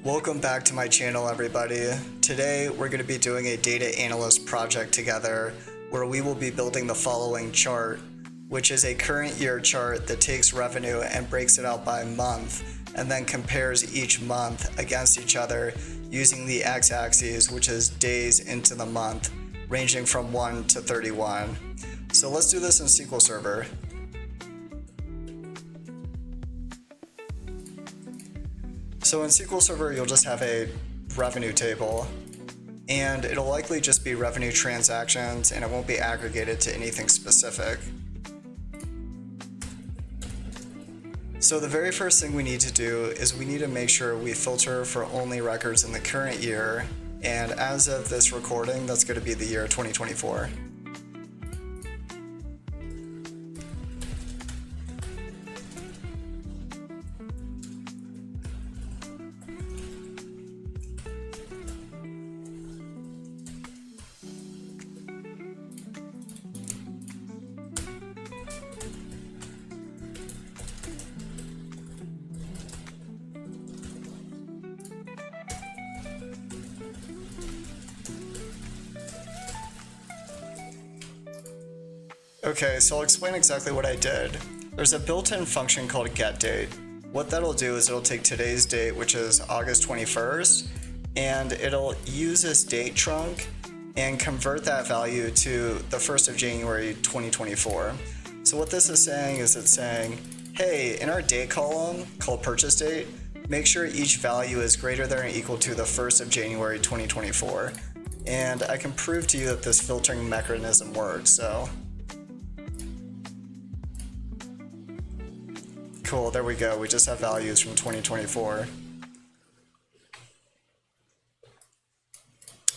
Welcome back to my channel, everybody. Today we're going to be doing a data analyst project together where we will be building the following chart, which is a current year chart that takes revenue and breaks it out by month and then compares each month against each other using the x-axis, which is days into the month, ranging from 1 to 31. So let's do this in SQL Server. So in SQL Server, you'll just have a revenue table, and it'll likely just be revenue transactions, and it won't be aggregated to anything specific. So the very first thing we need to do is we need to make sure we filter for only records in the current year, and as of this recording, that's going to be the year 2024. Okay, so I'll explain exactly what I did. There's a built-in function called getDate. What that'll do is it'll take today's date, which is August 21st, and it'll use this date trunk and convert that value to the 1st of January 2024. So what this is saying is it's saying, hey, in our date column called purchase date, make sure each value is greater than or equal to the 1st of January 2024. And I can prove to you that this filtering mechanism works, so. Cool, there we go. We just have values from 2024.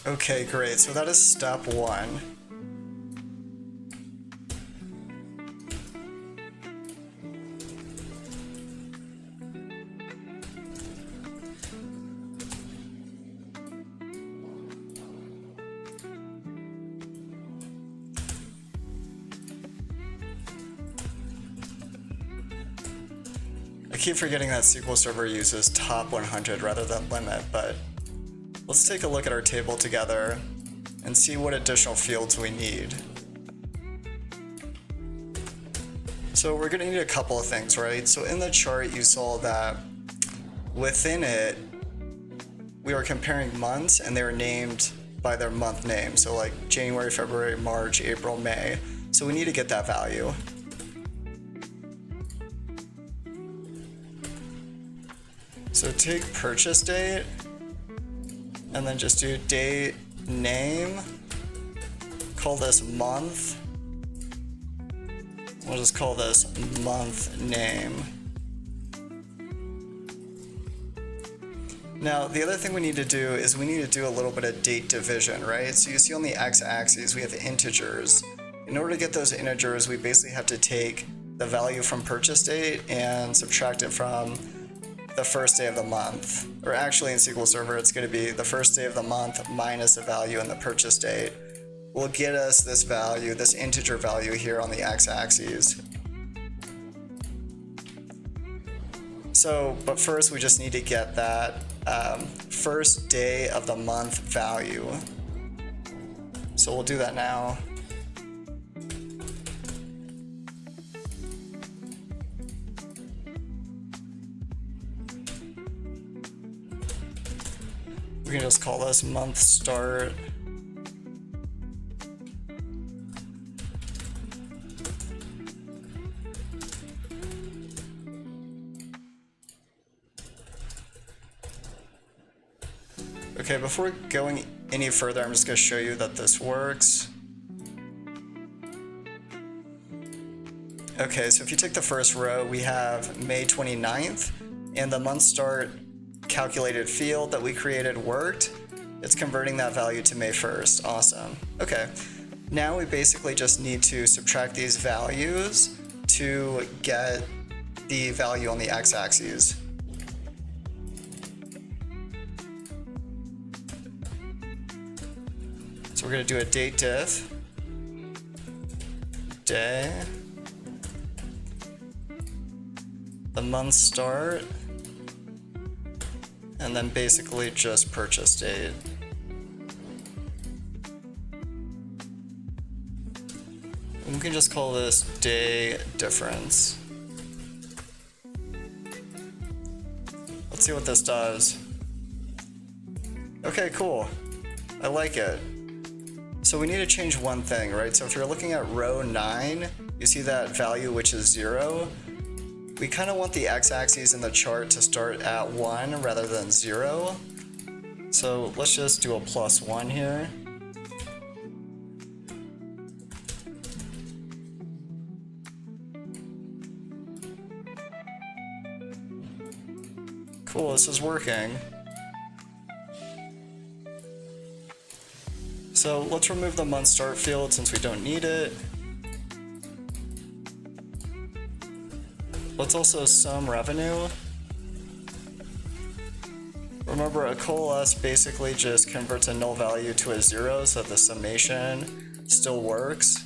Okay, great. So that is step one. I keep forgetting that SQL Server uses top 100 rather than limit, but let's take a look at our table together and see what additional fields we need. So we're going to need a couple of things, right? So in the chart you saw that within it we were comparing months and they were named by their month name. So like January, February, March, April, May. So we need to get that value. So take purchase date and then just do date name, call this month. We'll just call this month name. Now, the other thing we need to do is we need to do a little bit of date division, right? So you see on the x-axis, we have integers. In order to get those integers, we basically have to take the value from purchase date and subtract it from the first day of the month. Or actually in SQL Server, it's going to be the first day of the month minus the value in the purchase date will get us this value, this integer value here on the x-axis. So, but first we just need to get that first day of the month value. So we'll do that now. We can just call this month start. Okay, before going any further, I'm just going to show you that this works. Okay, so if you take the first row, we have May 29th, and the month start calculated field that we created worked. It's converting that value to May 1st. Awesome. Okay, now we basically just need to subtract these values to get the value on the x-axis. So we're going to do a date diff, day, the month start, and then basically just purchase date. And we can just call this day difference. Let's see what this does. Okay, cool. I like it. So we need to change one thing, right? So if you're looking at row 9, you see that value which is 0. We kind of want the x-axis in the chart to start at 1 rather than 0. So let's just do a +1 here. Cool, this is working. So let's remove the month start field since we don't need it. Let's also sum revenue. Remember, a coalesce basically just converts a null value to a 0 so that the summation still works.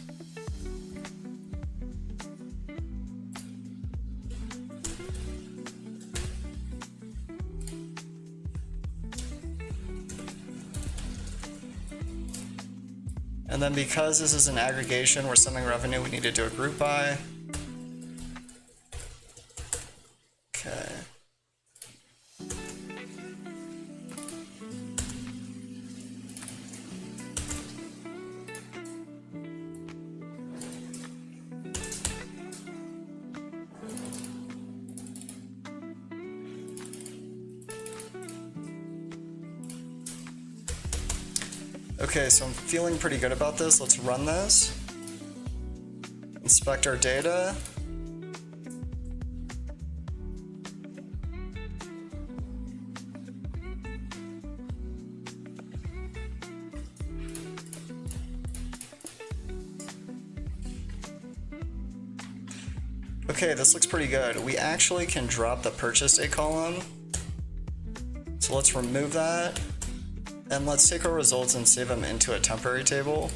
And then because this is an aggregation, we're summing revenue, we need to do a group by. Okay. Okay, so I'm feeling pretty good about this. Let's run this. Inspect our data. Okay, this looks pretty good. We actually can drop the purchase date column. So let's remove that. And let's take our results and save them into a temporary table.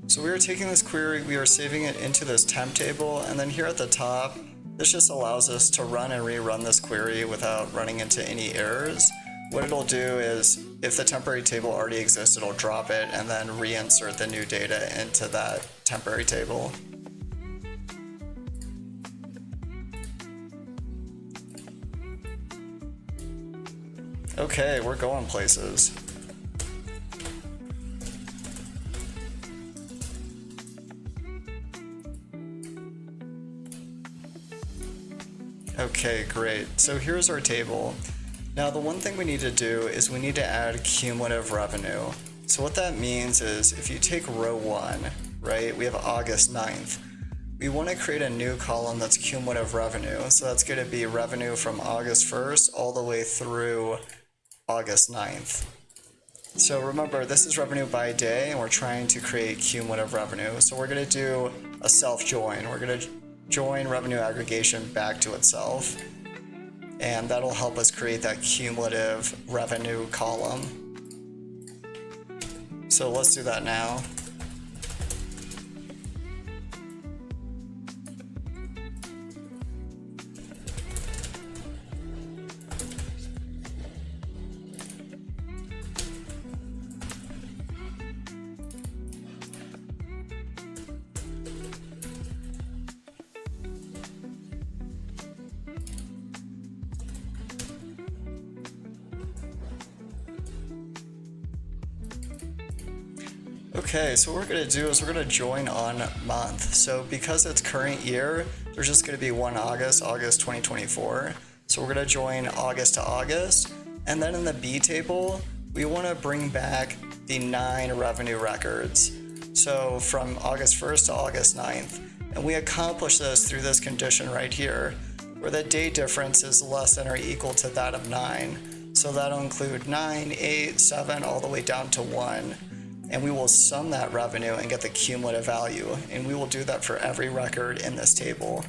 So we are taking this query, we are saving it into this temp table, and then here at the top, this just allows us to run and rerun this query without running into any errors. What it'll do is, if the temporary table already exists, it'll drop it and then reinsert the new data into that temporary table. Okay, we're going places. Okay, great. So here's our table. Now the one thing we need to do is we need to add cumulative revenue. So what that means is if you take row 1, right, we have August 9th. We want to create a new column that's cumulative revenue. So that's going to be revenue from August 1st all the way through August 9th. So remember, this is revenue by day and we're trying to create cumulative revenue. So we're going to do a self join. We're going to join revenue aggregation back to itself, and that'll help us create that cumulative revenue column. So let's do that now. Okay, so what we're going to do is we're going to join on month. So because it's current year, there's just going to be one August 2024. So we're going to join August to August. And then in the B table, we want to bring back the 9 revenue records. So from August 1st to August 9th. And we accomplish this through this condition right here, where the date difference is less than or equal to that of 9. So that'll include 9, 8, 7, all the way down to 1. and we will sum that revenue and get the cumulative value, and we will do that for every record in this table.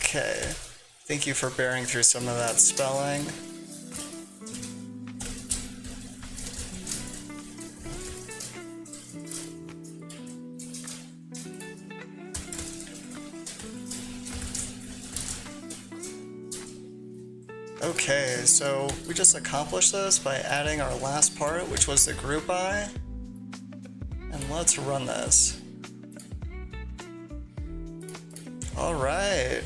Okay, thank you for bearing through some of that spelling. Okay, so we just accomplished this by adding our last part, which was the group by. And let's run this. All right.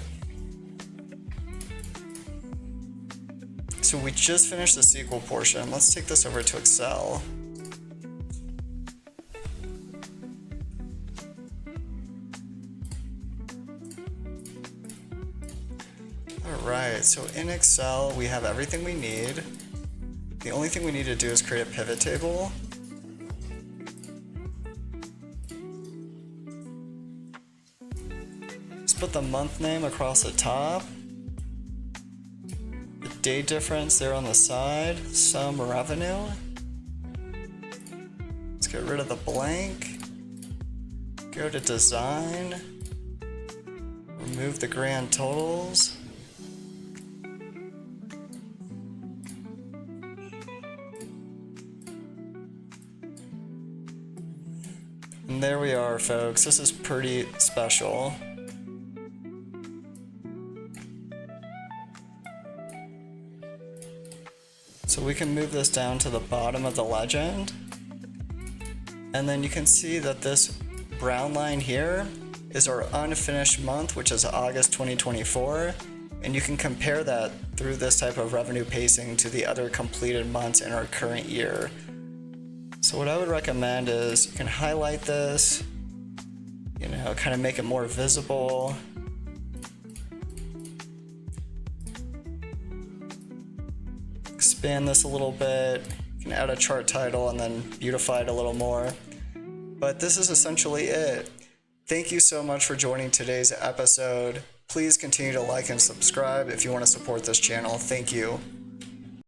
So we just finished the SQL portion. Let's take this over to Excel. Alright, so in Excel we have everything we need. The only thing we need to do is create a pivot table. Let's put the month name across the top. The date difference there on the side. Sum revenue. Let's get rid of the blank. Go to design. Remove the grand totals. And there we are, folks. This is pretty special. So we can move this down to the bottom of the legend. And then you can see that this brown line here is our unfinished month, which is August 2024. And you can compare that through this type of revenue pacing to the other completed months in our current year. So what I would recommend is you can highlight this, kind of make it more visible. Expand this a little bit. You can add a chart title and then beautify it a little more. But this is essentially it. Thank you so much for joining today's episode. Please continue to like and subscribe if you want to support this channel. Thank you.